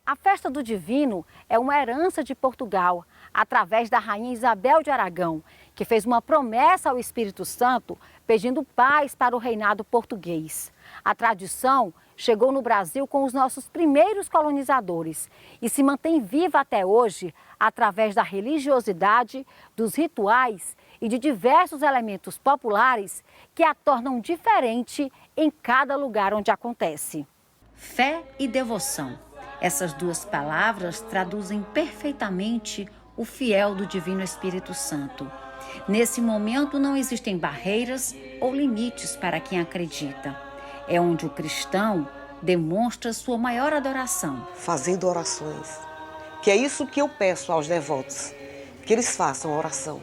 A festa do Divino é uma herança de Portugal, através da rainha Isabel de Aragão, que fez uma promessa ao Espírito Santo pedindo paz para o reinado português. A tradição chegou no Brasil com os nossos primeiros colonizadores e se mantém viva até hoje através da religiosidade, dos rituais e de diversos elementos populares que a tornam diferente em cada lugar onde acontece. Fé e devoção. Essas duas palavras traduzem perfeitamente o fiel do Divino Espírito Santo. Nesse momento não existem barreiras ou limites para quem acredita. É onde o cristão demonstra sua maior adoração. Fazendo orações. Que é isso que eu peço aos devotos. Que eles façam oração.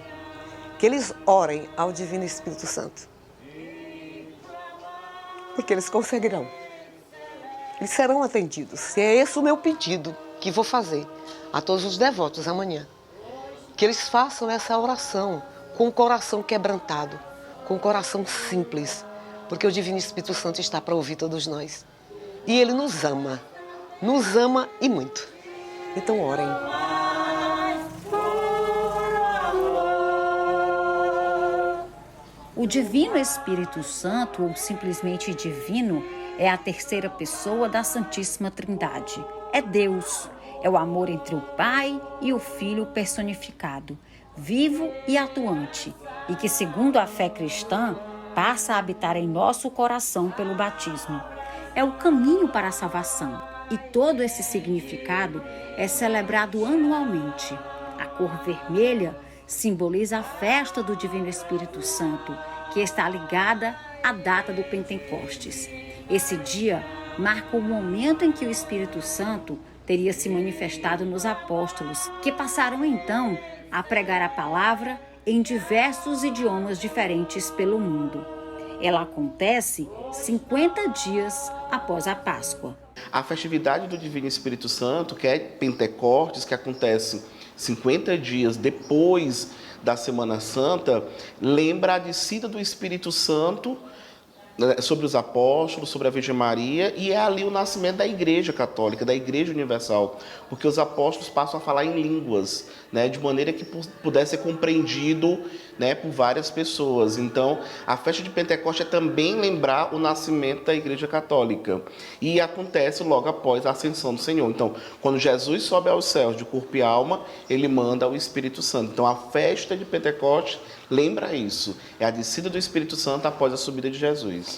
Que eles orem ao Divino Espírito Santo. Porque eles conseguirão. Eles serão atendidos. E é esse o meu pedido que vou fazer a todos os devotos amanhã. Que eles façam essa oração com o coração quebrantado, com o coração simples, porque o Divino Espírito Santo está para ouvir todos nós. E Ele nos ama e muito. Então orem. O Divino Espírito Santo, ou simplesmente Divino, é a terceira pessoa da Santíssima Trindade. É Deus. É o amor entre o Pai e o Filho personificado, vivo e atuante, e que, segundo a fé cristã, passa a habitar em nosso coração pelo batismo. É o caminho para a salvação, e todo esse significado é celebrado anualmente. A cor vermelha simboliza a festa do Divino Espírito Santo, que está ligada à data do Pentecostes. Esse dia marca o momento em que o Espírito Santo teria se manifestado nos apóstolos, que passaram então a pregar a palavra em diversos idiomas diferentes pelo mundo. Ela acontece 50 dias após a Páscoa. A festividade do Divino Espírito Santo, que é Pentecostes, que acontece 50 dias depois da Semana Santa, lembra a descida do Espírito Santo sobre os apóstolos, sobre a Virgem Maria, e é ali o nascimento da Igreja Católica, da Igreja Universal, porque os apóstolos passam a falar em línguas, de maneira que pudesse ser compreendido, por várias pessoas. Então, a festa de Pentecostes é também lembrar o nascimento da Igreja Católica, e acontece logo após a ascensão do Senhor. Então, quando Jesus sobe aos céus de corpo e alma, ele manda o Espírito Santo. Então, a festa de Pentecostes lembra isso, é a descida do Espírito Santo após a subida de Jesus.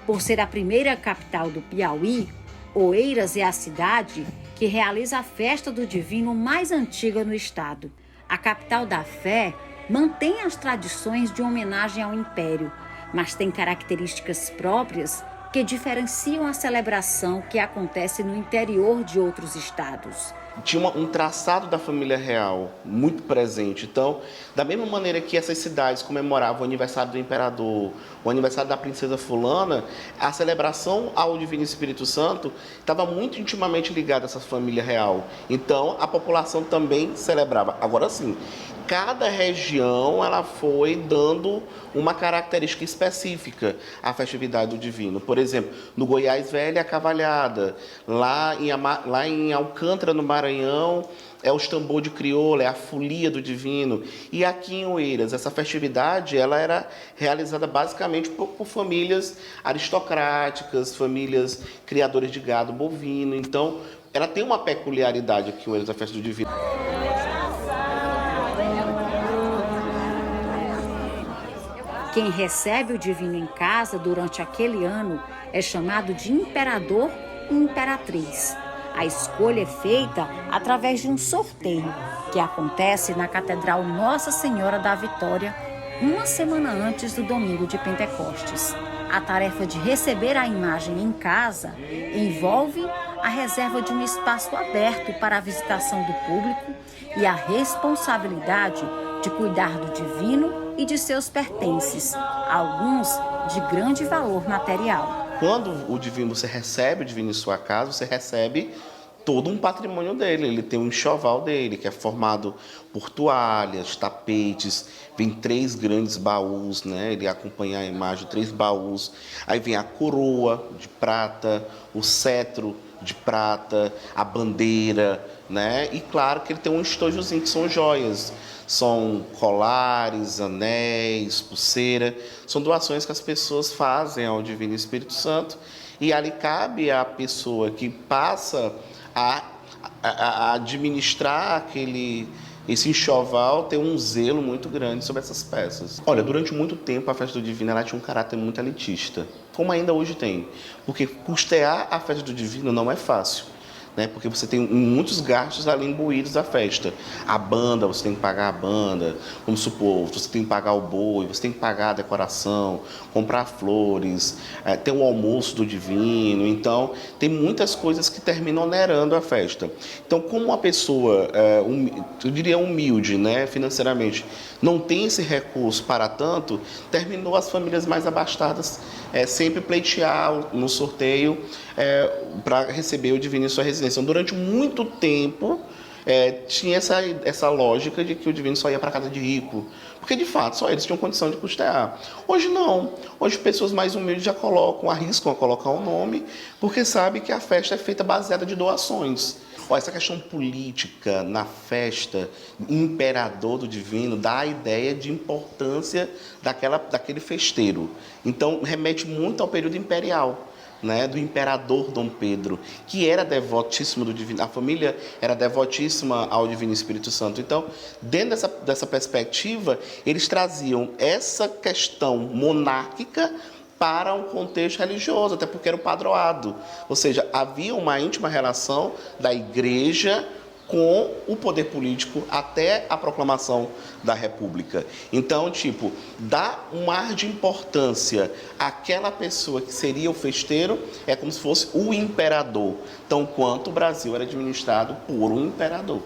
Por ser a primeira capital do Piauí, Oeiras é a cidade que realiza a festa do Divino mais antiga no estado. A capital da fé mantém as tradições de homenagem ao Império, mas tem características próprias que diferenciam a celebração que acontece no interior de outros estados. Tinha um traçado da família real muito presente. Então, da mesma maneira que essas cidades comemoravam o aniversário do imperador, o aniversário da princesa fulana, a celebração ao Divino Espírito Santo estava muito intimamente ligada a essa família real. Então, a população também celebrava. Agora sim, cada região ela foi dando uma característica específica à festividade do Divino. Por exemplo, no Goiás Velho, a cavalhada. Lá em Alcântara, no Maranhão, é o tambor de crioula, é a folia do Divino. E aqui em Oeiras, essa festividade ela era realizada basicamente por famílias aristocráticas, famílias criadoras de gado bovino. Então, ela tem uma peculiaridade aqui em Oeiras, a festa do Divino. Quem recebe o Divino em casa durante aquele ano é chamado de imperador e imperatriz. A escolha é feita através de um sorteio, que acontece na Catedral Nossa Senhora da Vitória, uma semana antes do domingo de Pentecostes. A tarefa de receber a imagem em casa envolve a reserva de um espaço aberto para a visitação do público e a responsabilidade de cuidar do divino e de seus pertences, alguns de grande valor material. Quando o divino, você recebe o divino em sua casa, você recebe todo um patrimônio dele. Ele tem um enxoval dele, que é formado por toalhas, tapetes, vem 3 grandes baús, né? Ele acompanha a imagem, 3 baús. Aí vem a coroa de prata, o cetro de prata, a bandeira, né? E claro que ele tem um estojozinho, que são joias. São colares, anéis, pulseira. São doações que as pessoas fazem ao Divino Espírito Santo. E ali cabe à pessoa que passa a administrar esse enxoval, ter um zelo muito grande sobre essas peças. Olha, durante muito tempo a festa do Divino ela tinha um caráter muito elitista, como ainda hoje tem, porque custear a festa do Divino não é fácil. Né? Porque você tem muitos gastos ali imbuídos da festa. A banda, você tem que pagar a banda, vamos supor, você tem que pagar o boi, você tem que pagar a decoração, comprar flores, ter o almoço do divino. Então, tem muitas coisas que terminam onerando a festa. Então, como uma pessoa, eu diria humilde, né, financeiramente, não tem esse recurso para tanto, terminou as famílias mais abastadas sempre pleitear no sorteio para receber o divino em sua residência. Então, durante muito tempo, tinha essa lógica de que o divino só ia para casa de rico, porque de fato só eles tinham condição de custear. Hoje não. Hoje pessoas mais humildes já arriscam a colocar o nome, porque sabe que a festa é feita baseada de doações. Essa questão política na festa, imperador do divino, dá a ideia de importância daquele festeiro. Então, remete muito ao período imperial, né, do imperador Dom Pedro, que era devotíssimo do divino. A família era devotíssima ao Divino Espírito Santo. Então, dentro dessa perspectiva, eles traziam essa questão monárquica para um contexto religioso, até porque era o padroado. Ou seja, havia uma íntima relação da igreja com o poder político até a proclamação da República. Então, dá um ar de importância àquela pessoa que seria o festeiro, é como se fosse o imperador, tão quanto o Brasil era administrado por um imperador.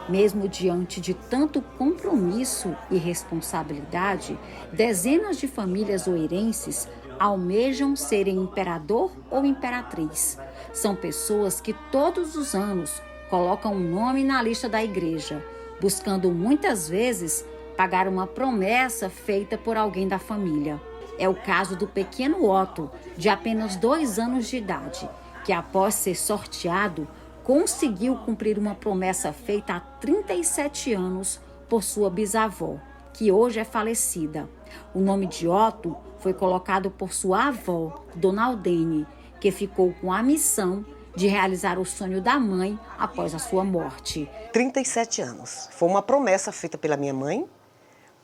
Mesmo diante de tanto compromisso e responsabilidade, dezenas de famílias oeirenses almejam serem imperador ou imperatriz. São pessoas que todos os anos colocam um nome na lista da igreja, buscando muitas vezes pagar uma promessa feita por alguém da família. É o caso do pequeno Otto, de apenas 2 anos de idade, que após ser sorteado, conseguiu cumprir uma promessa feita há 37 anos por sua bisavó, que hoje é falecida. O nome de Otto foi colocado por sua avó, Dona Aldene, que ficou com a missão de realizar o sonho da mãe após a sua morte. 37 anos. Foi uma promessa feita pela minha mãe,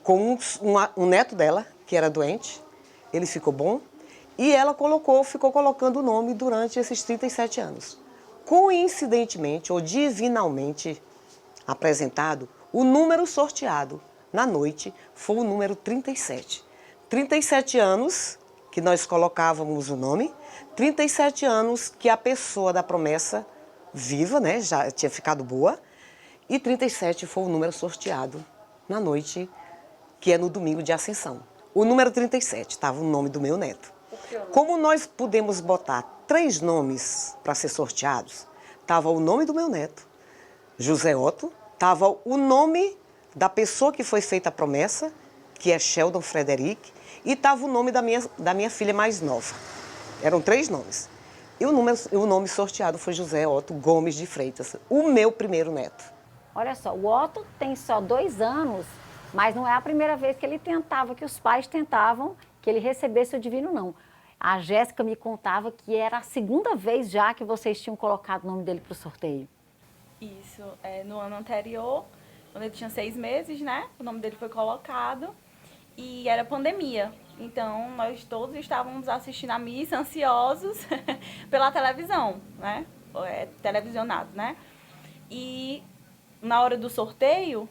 com um neto dela, que era doente. Ele ficou bom e ela ficou colocando o nome durante esses 37 anos. Coincidentemente ou divinalmente apresentado, o número sorteado na noite foi o número 37. 37 anos que nós colocávamos o nome, 37 anos que a pessoa da promessa viva, né, já tinha ficado boa, e 37 foi o número sorteado na noite, que é no domingo de Ascensão. O número 37 estava o nome do meu neto. Como nós pudemos botar 3 nomes para ser sorteados, estava o nome do meu neto, José Otto, estava o nome da pessoa que foi feita a promessa, que é Sheldon Frederick, e estava o nome da minha filha mais nova. Eram 3 nomes. E o nome sorteado foi José Otto Gomes de Freitas, o meu primeiro neto. Olha só, o Otto tem só 2 anos, mas não é a primeira vez que ele tentava, que os pais tentavam que ele recebesse o divino, não. A Jéssica me contava que era a 2ª vez já que vocês tinham colocado o nome dele para o sorteio. Isso, no ano anterior, quando ele tinha 6 meses, né? O nome dele foi colocado e era pandemia. Então, nós todos estávamos assistindo a missa, ansiosos, pela televisão, né? Televisionado, né? E na hora do sorteio,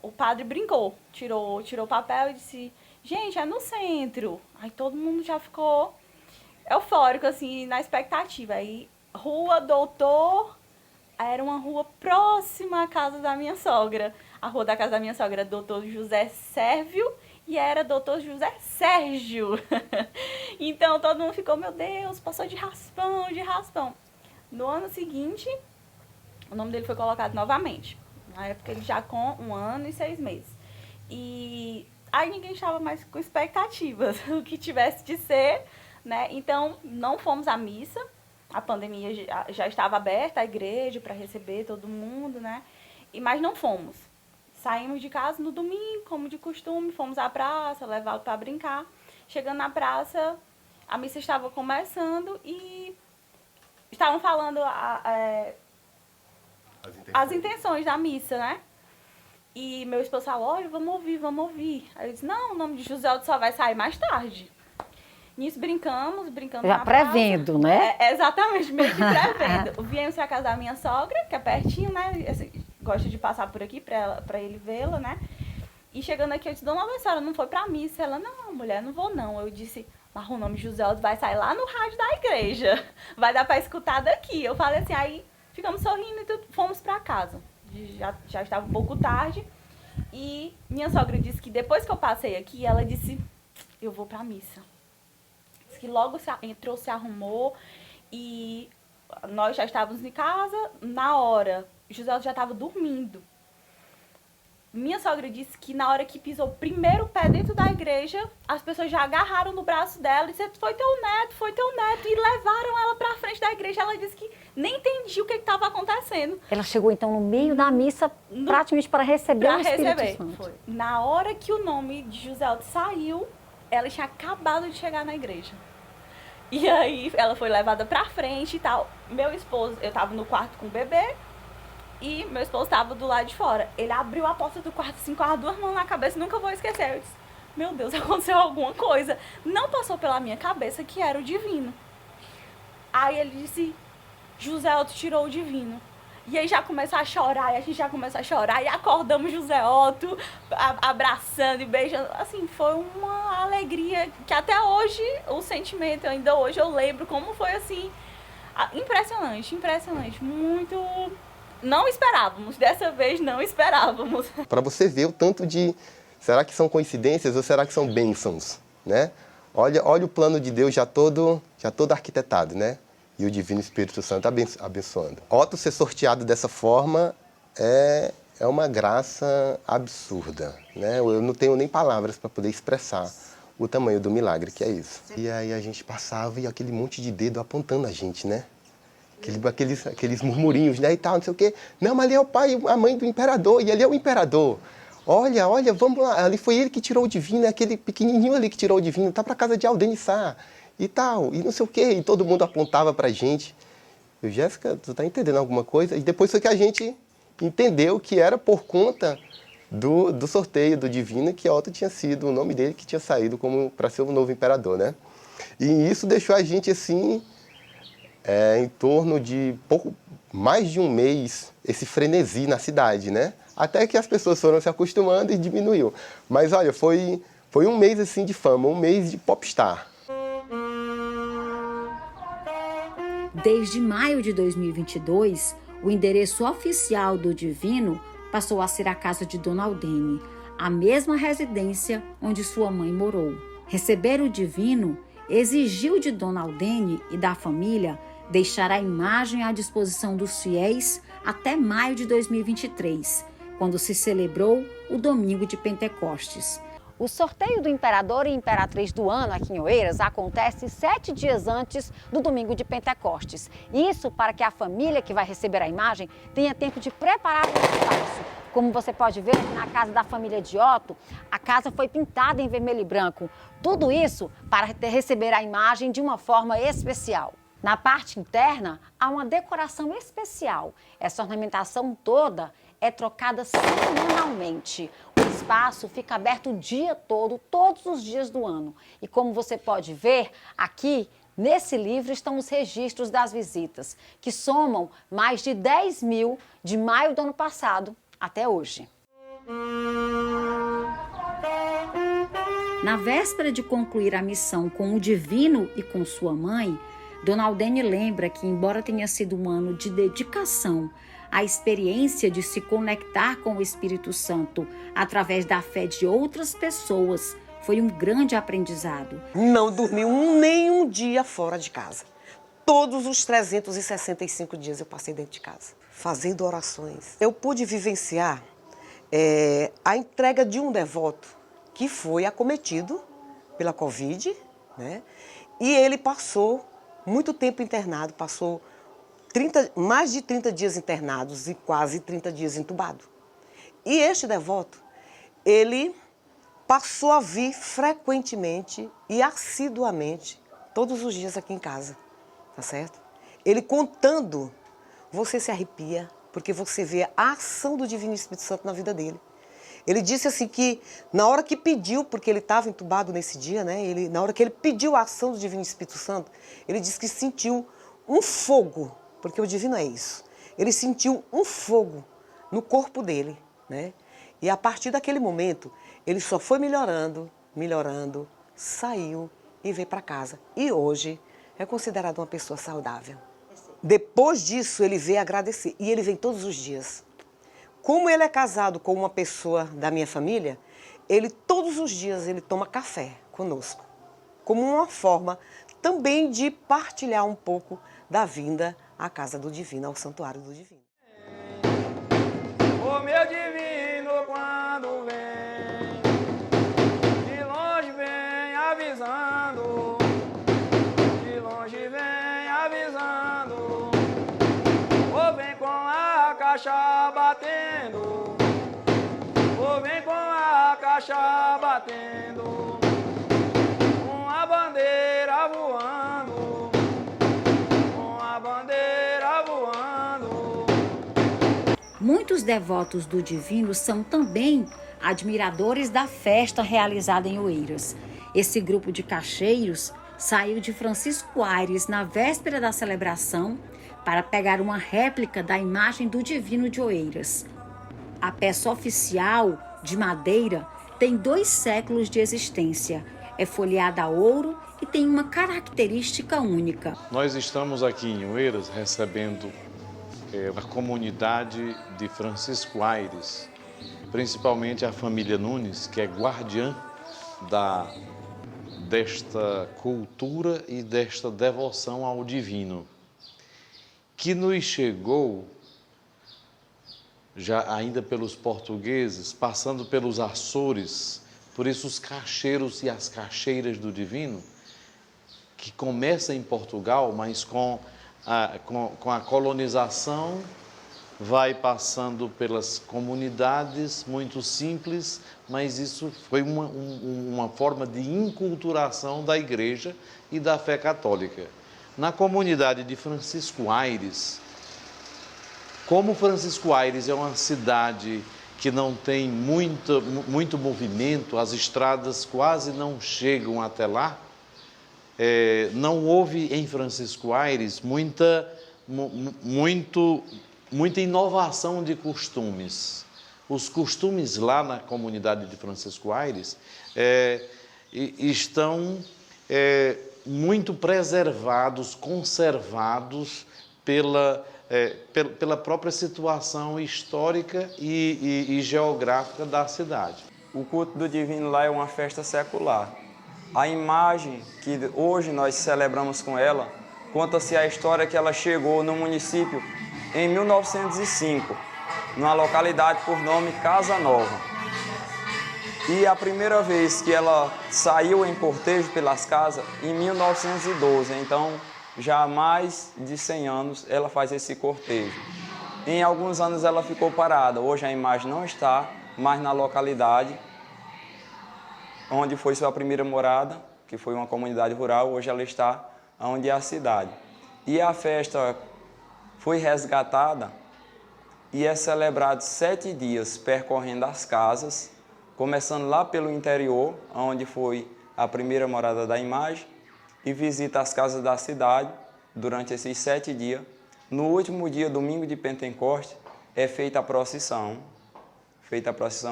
o padre brincou, tirou o papel e disse: gente, é no centro. Aí todo mundo já ficou eufórico, assim, na expectativa. Aí, Rua Doutor, era uma rua próxima à casa da minha sogra. A rua da casa da minha sogra era Doutor José Sérvio e era Doutor José Sérgio. Então todo mundo ficou, meu Deus, passou de raspão, de raspão. No ano seguinte, o nome dele foi colocado novamente. Na época ele já com 1 ano e 6 meses. E aí ninguém estava mais com expectativas do que tivesse de ser, né? Então não fomos à missa. A pandemia já estava aberta, a igreja para receber todo mundo, né? Mas não fomos. Saímos de casa no domingo, como de costume, fomos à praça, levá-lo para brincar. Chegando na praça, a missa estava começando e estavam falando as intenções da missa, né? E meu esposo falou, olha, vamos ouvir. Aí eu disse, não, o nome de José Aldo só vai sair mais tarde. Nisso brincando já na prevendo, praça. né? Exatamente, meio que prevendo. Viemos pra casa da minha sogra, que é pertinho, né? Assim, gosto de passar por aqui pra ele vê-la, né? E chegando aqui, eu disse, dona Alda, a senhora não foi pra missa? Ela, não, mulher, não vou não. Eu disse, mas o nome José Aldo vai sair lá no rádio da igreja. Vai dar pra escutar daqui. Eu falei assim, aí ficamos sorrindo e tudo, fomos pra casa. Já estava um pouco tarde. E minha sogra disse que depois que eu passei aqui, ela disse, eu vou pra missa. Que logo entrou, se arrumou e nós já estávamos em casa. Na hora, José já estava dormindo. Minha sogra disse que na hora que pisou o primeiro pé dentro da igreja, as pessoas já agarraram no braço dela e disseram, foi teu neto, e levaram ela para frente da igreja. Ela disse que nem entendia o que estava acontecendo. Ela chegou então no meio da missa, praticamente para receber o Espírito Santo. Foi. Na hora que o nome de José Aldo saiu, ela tinha acabado de chegar na igreja. E aí ela foi levada pra frente e tal. Meu esposo, eu tava no quarto com o bebê e meu esposo tava do lado de fora. Ele abriu a porta do quarto assim com as 2 mãos na cabeça, nunca vou esquecer. Eu disse, meu Deus, aconteceu alguma coisa. Não passou pela minha cabeça que era o divino. Aí ele disse, José Otto tirou o divino. E aí já começou a chorar, e a gente já começou a chorar, e acordamos José Otto, abraçando e beijando. Assim, foi uma alegria que até hoje, o sentimento, ainda hoje eu lembro como foi assim, impressionante, muito... Não esperávamos, dessa vez não esperávamos. Para você ver o tanto de, será que são coincidências ou será que são bênçãos, né? Olha o plano de Deus já todo arquitetado, né? E o Divino Espírito Santo abençoando. Otto ser sorteado dessa forma é uma graça absurda, né? Eu não tenho nem palavras para poder expressar o tamanho do milagre que é isso. E aí a gente passava e aquele monte de dedo apontando a gente, né? Aqueles murmurinhos, né? E tal, não sei o quê. Não, mas ali é o pai, a mãe do imperador, e ali é o imperador. Olha, vamos lá. Ali foi ele que tirou o divino, é aquele pequenininho ali que tirou o divino. Tá para casa de Aldenissá. E tal, e não sei o quê, e todo mundo apontava pra gente. Eu, Jéssica, tu tá entendendo alguma coisa? E depois foi que a gente entendeu que era por conta do sorteio do divino que Otto tinha sido, o nome dele que tinha saído como para ser o novo imperador, né? E isso deixou a gente assim, em torno de mais de um mês, esse frenesi na cidade, né? Até que as pessoas foram se acostumando e diminuiu. Mas olha, foi um mês assim de fama, um mês de popstar. Desde maio de 2022, o endereço oficial do Divino passou a ser a casa de Dona Aldene, a mesma residência onde sua mãe morou. Receber o Divino exigiu de Dona Aldene e da família deixar a imagem à disposição dos fiéis até maio de 2023, quando se celebrou o Domingo de Pentecostes. O sorteio do Imperador e Imperatriz do ano aqui em Oeiras acontece 7 dias antes do Domingo de Pentecostes. Isso para que a família que vai receber a imagem tenha tempo de preparar o espaço. Como você pode ver, na casa da família de Otto, a casa foi pintada em vermelho e branco. Tudo isso para receber a imagem de uma forma especial. Na parte interna, há uma decoração especial. Essa ornamentação toda é trocada semanalmente. O espaço fica aberto o dia todo, todos os dias do ano. E como você pode ver, aqui, nesse livro, estão os registros das visitas, que somam mais de 10 mil de maio do ano passado até hoje. Na véspera de concluir a missão com o Divino e com sua mãe, Dona Aldene lembra que, embora tenha sido um ano de dedicação, a experiência de se conectar com o Espírito Santo através da fé de outras pessoas foi um grande aprendizado. Não dormi nem um dia fora de casa. Todos os 365 dias eu passei dentro de casa, fazendo orações. Eu pude vivenciar a entrega de um devoto que foi acometido pela Covid, né? E ele passou muito tempo internado, passou mais de 30 dias internados e quase 30 dias entubado. E este devoto, ele passou a vir frequentemente e assiduamente, todos os dias aqui em casa, tá certo? Ele contando, você se arrepia, porque você vê a ação do Divino Espírito Santo na vida dele. Ele disse assim que, na hora que pediu, porque ele estava entubado nesse dia, né? Na hora que ele pediu a ação do Divino Espírito Santo, ele disse que sentiu um fogo, porque o Divino é isso. Ele sentiu um fogo no corpo dele, né? E a partir daquele momento, ele só foi melhorando, melhorando, saiu e veio para casa. E hoje é considerado uma pessoa saudável. Depois disso, ele veio agradecer. E ele vem todos os dias. Como ele é casado com uma pessoa da minha família, ele todos os dias ele toma café conosco. Como uma forma também de partilhar um pouco da vinda à casa do Divino, ao santuário do Divino. O meu divino quando vem, de longe vem avisando, de longe vem avisando, ou vem com a caixa batendo, ou vem com a caixa batendo, uma bandeira voando, uma bandeira voando. Muitos devotos do Divino são também admiradores da festa realizada em Oeiras. Esse grupo de cacheiros saiu de Francisco Aires na véspera da celebração para pegar uma réplica da imagem do Divino de Oeiras. A peça oficial, de madeira, tem 2 séculos de existência. É folheada a ouro e tem uma característica única. Nós estamos aqui em Oeiras recebendo a comunidade de Francisco Aires, principalmente a família Nunes, que é guardiã desta cultura e desta devoção ao Divino, que nos chegou já ainda pelos portugueses, passando pelos Açores. Por isso os cacheiros e as cacheiras do Divino, que começa em Portugal, mas com a colonização vai passando pelas comunidades muito simples, mas isso foi uma forma de inculturação da igreja e da fé católica. Na comunidade de Francisco Aires, como Francisco Aires é uma cidade que não tem muito movimento, as estradas quase não chegam até lá, não houve em Francisco Aires muita inovação de costumes. Os costumes lá na comunidade de Francisco Aires estão muito preservados, conservados pela própria situação histórica e geográfica da cidade. O culto do Divino lá é uma festa secular. A imagem que hoje nós celebramos com ela, conta-se a história que ela chegou no município em 1905, numa localidade por nome Casa Nova. E a primeira vez que ela saiu em cortejo pelas casas, em 1912, então já há mais de 100 anos ela faz esse cortejo. Em alguns anos ela ficou parada, hoje a imagem não está mais na localidade onde foi sua primeira morada, que foi uma comunidade rural, hoje ela está onde é a cidade. E a festa foi resgatada e é celebrado 7 dias percorrendo as casas, começando lá pelo interior, onde foi a primeira morada da imagem, e visita as casas da cidade durante esses 7 dias. No último dia, domingo de Pentecoste, é feita a procissão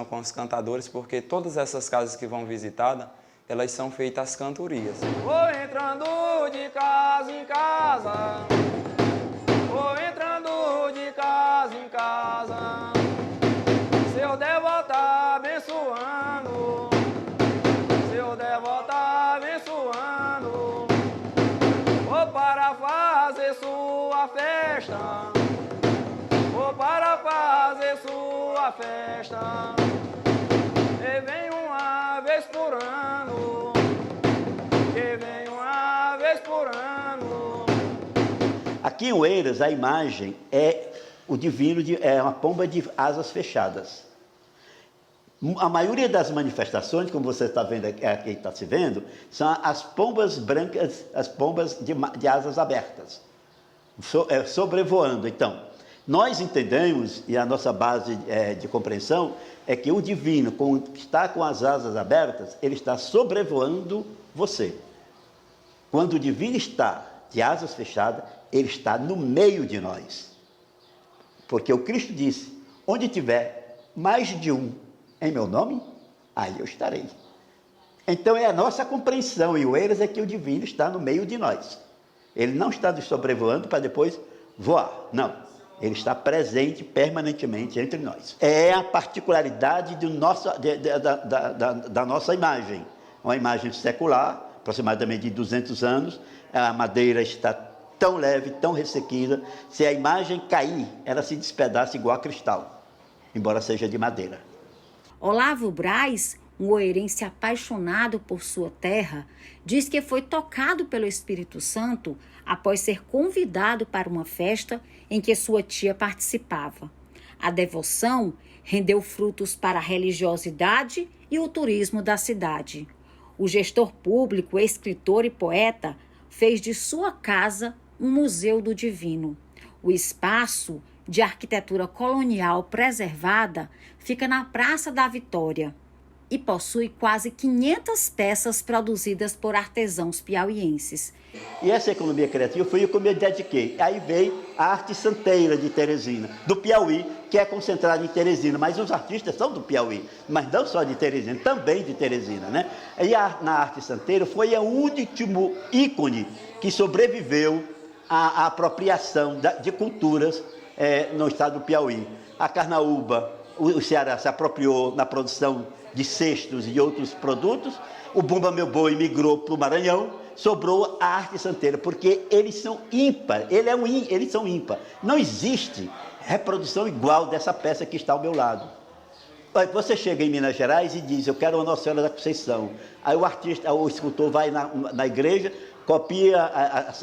com os cantadores, porque todas essas casas que vão visitadas elas são feitas as cantorias. Vou entrando de casa em casa, vou entrando de casa em casa, seu devoto abençoando, seu devoto abençoando, vou para fazer sua festa, vou para fazer sua festa, e vem uma vez por ano, que vem uma vez por ano. Aqui em Oeiras, a imagem é o divino, é uma pomba de asas fechadas. A maioria das manifestações, como você está vendo aqui, está se vendo, são as pombas brancas, as pombas de asas abertas, sobrevoando. Então, nós entendemos, e a nossa base de compreensão, é que o divino, que está com as asas abertas, ele está sobrevoando você. Quando o divino está de asas fechadas, ele está no meio de nós. Porque o Cristo disse, onde tiver mais de um em meu nome, aí eu estarei. Então é a nossa compreensão, e o Oeiras é que o divino está no meio de nós. Ele não está nos sobrevoando para depois voar, não. Ele está presente permanentemente entre nós. É a particularidade da nossa imagem. Uma imagem secular, aproximadamente de 200 anos, a madeira está tão leve, tão ressequida, se a imagem cair, ela se despedaça igual a cristal, embora seja de madeira. Olavo Braz, um oeirense apaixonado por sua terra, diz que foi tocado pelo Espírito Santo após ser convidado para uma festa em que sua tia participava. A devoção rendeu frutos para a religiosidade e o turismo da cidade. O gestor público, escritor e poeta fez de sua casa um museu do divino. O espaço, de arquitetura colonial preservada, fica na Praça da Vitória e possui quase 500 peças produzidas por artesãos piauienses. E essa economia criativa foi o que eu me dediquei. Aí veio a arte santeira de Teresina, do Piauí, que é concentrada em Teresina, mas os artistas são do Piauí, mas não só de Teresina, também de Teresina, né? E na arte santeira foi o último ícone que sobreviveu à apropriação de culturas no estado do Piauí. A carnaúba, o Ceará se apropriou na produção de cestos e outros produtos, o Bumba Meu Boi migrou para o Maranhão, sobrou a arte santeira, porque eles são ímpar, eles são ímpar. Não existe reprodução igual dessa peça que está ao meu lado. Você chega em Minas Gerais e diz, eu quero uma Nossa Senhora da Conceição. Aí o escultor vai na igreja, copia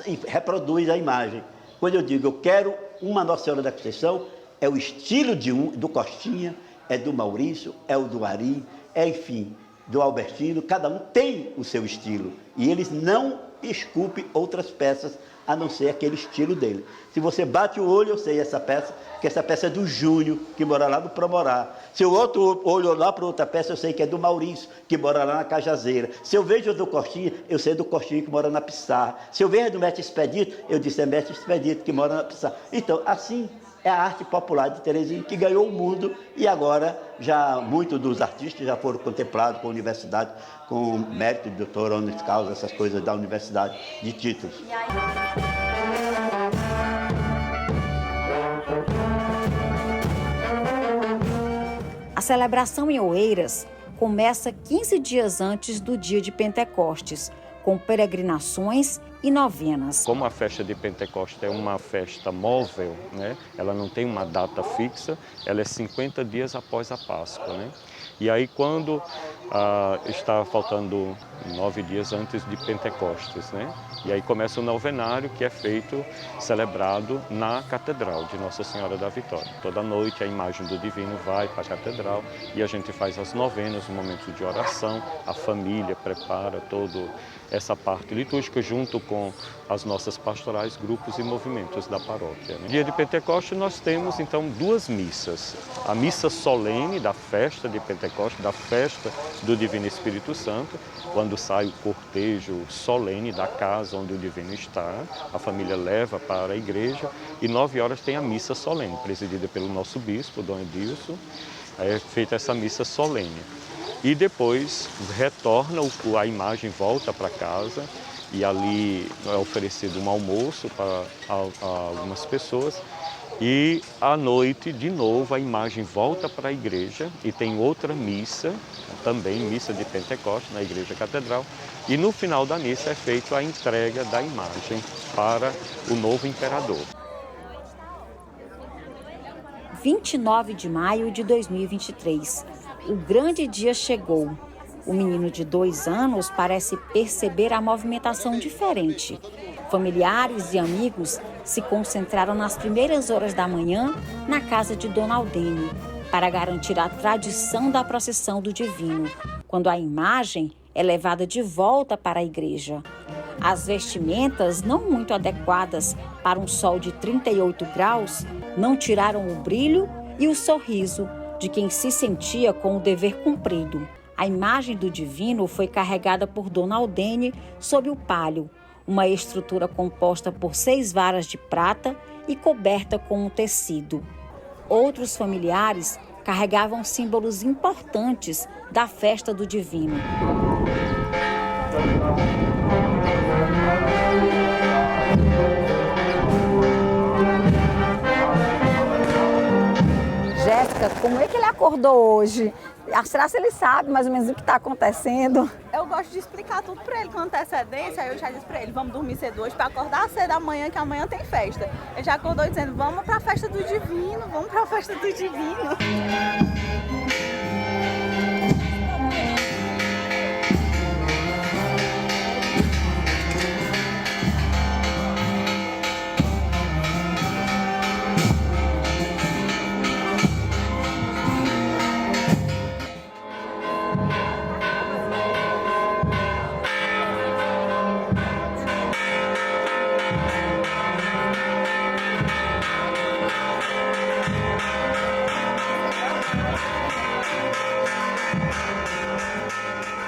e reproduz a imagem. Quando eu digo, eu quero uma Nossa Senhora da Conceição, é o estilo do Costinha, é do Maurício, é o do Ari, enfim, do Albertino, cada um tem o seu estilo. E eles não esculpem outras peças, a não ser aquele estilo dele. Se você bate o olho, eu sei essa peça, que essa peça é do Júnior, que mora lá no Promorá. Se o outro olho lá para outra peça, eu sei que é do Maurício, que mora lá na Cajazeira. Se eu vejo do Costinha, eu sei do Costinha, que mora na Pissarra. Se eu vejo do Mestre Expedito, eu disse é Mestre Expedito, que mora na Pissarra. Então, assim é a arte popular de Teresina, que ganhou o mundo, e agora já muitos dos artistas já foram contemplados com a universidade, com mérito de doutor honoris causa, essas coisas da universidade, de títulos. A celebração em Oeiras começa 15 dias antes do dia de Pentecostes, com peregrinações e novenas. Como a festa de Pentecostes é uma festa móvel, né? Ela não tem uma data fixa, ela é 50 dias após a Páscoa, né? E aí quando está faltando 9 dias antes de Pentecostes, né? E aí começa o novenário, que é celebrado na Catedral de Nossa Senhora da Vitória. Toda noite a imagem do Divino vai para a Catedral e a gente faz as novenas, um momento de oração, a família prepara toda essa parte litúrgica junto com as nossas pastorais, grupos e movimentos da paróquia, né? Dia de Pentecostes nós temos então 2 missas. A missa solene da festa de Pentecostes, da festa do Divino Espírito Santo, quando sai o cortejo solene da casa onde o Divino está, a família leva para a igreja, e 9 horas tem a missa solene, presidida pelo nosso bispo, Dom Edilson, é feita essa missa solene. e depois retorna, a imagem volta para casa e ali é oferecido um almoço para algumas pessoas. E à noite, de novo, a imagem volta para a igreja e tem outra missa, também missa de Pentecostes, na igreja catedral. E no final da missa é feita a entrega da imagem para o novo imperador. 29 de maio de 2023. O grande dia chegou. O menino de 2 anos parece perceber a movimentação diferente. Familiares e amigos se concentraram nas primeiras horas da manhã na casa de Dona Aldene para garantir a tradição da procissão do Divino, quando a imagem é levada de volta para a igreja. As vestimentas, não muito adequadas para um sol de 38 graus, não tiraram o brilho e o sorriso de quem se sentia com o dever cumprido. A imagem do Divino foi carregada por Dona Aldene sob o pálio, uma estrutura composta por 6 varas de prata e coberta com um tecido. Outros familiares carregavam símbolos importantes da festa do Divino. Jéssica, como é que ele acordou hoje? Será que ele sabe mais ou menos o que está acontecendo? Eu gosto de explicar tudo pra ele com antecedência, aí eu já disse pra ele, vamos dormir cedo hoje pra acordar cedo amanhã, que amanhã tem festa. Ele já acordou dizendo, vamos pra festa do Divino, vamos pra festa do Divino.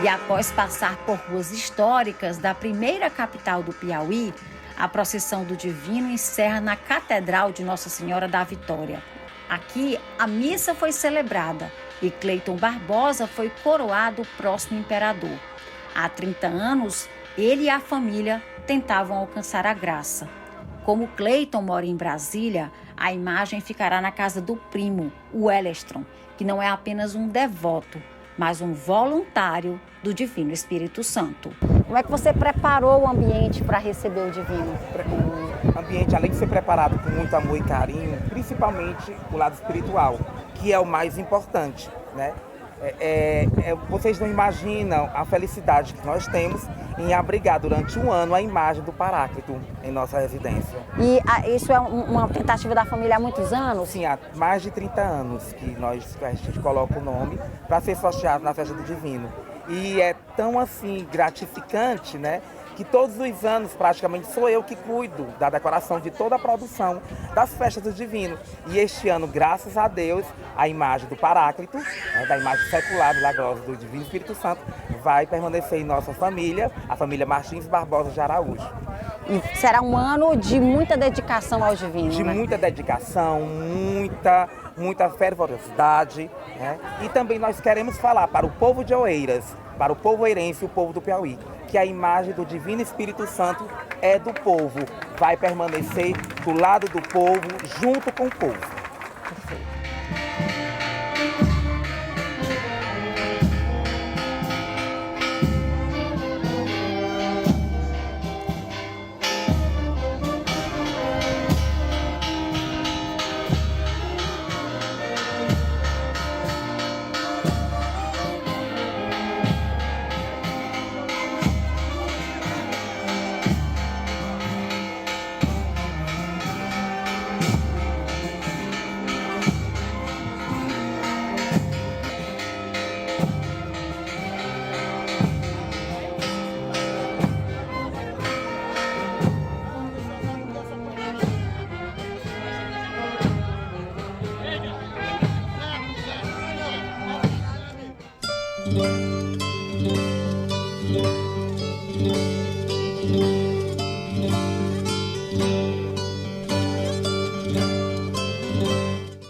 E após passar por ruas históricas da primeira capital do Piauí, a procissão do Divino encerra na Catedral de Nossa Senhora da Vitória. Aqui, a missa foi celebrada e Cleiton Barbosa foi coroado o próximo imperador. Há 30 anos, ele e a família tentavam alcançar a graça. Como Cleiton mora em Brasília, a imagem ficará na casa do primo, o Elestron, que não é apenas um devoto, mas um voluntário do Divino Espírito Santo. Como é que você preparou o ambiente para receber o Divino? O ambiente, além de ser preparado com muito amor e carinho, principalmente o lado espiritual, que é o mais importante, né? Vocês não imaginam a felicidade que nós temos em abrigar durante um ano a imagem do Paráclito em nossa residência. E isso é uma tentativa da família há muitos anos? Sim, há mais de 30 anos que a gente coloca o nome para ser sorteado na festa do Divino. E é tão assim gratificante, né? Que todos os anos praticamente sou eu que cuido da decoração de toda a produção das festas do Divino. E este ano, graças a Deus, a imagem do Paráclito, da imagem secular milagrosa do Divino Espírito Santo, vai permanecer em nossa família, a família Martins Barbosa de Araújo. E será um ano de muita dedicação ao Divino, de né? muita dedicação, muita fervorosidade, né? E também nós queremos falar para o povo de Oeiras, para o povo oeirense e o povo do Piauí, que a imagem do Divino Espírito Santo é do povo, vai permanecer do lado do povo, junto com o povo. Perfeito. Música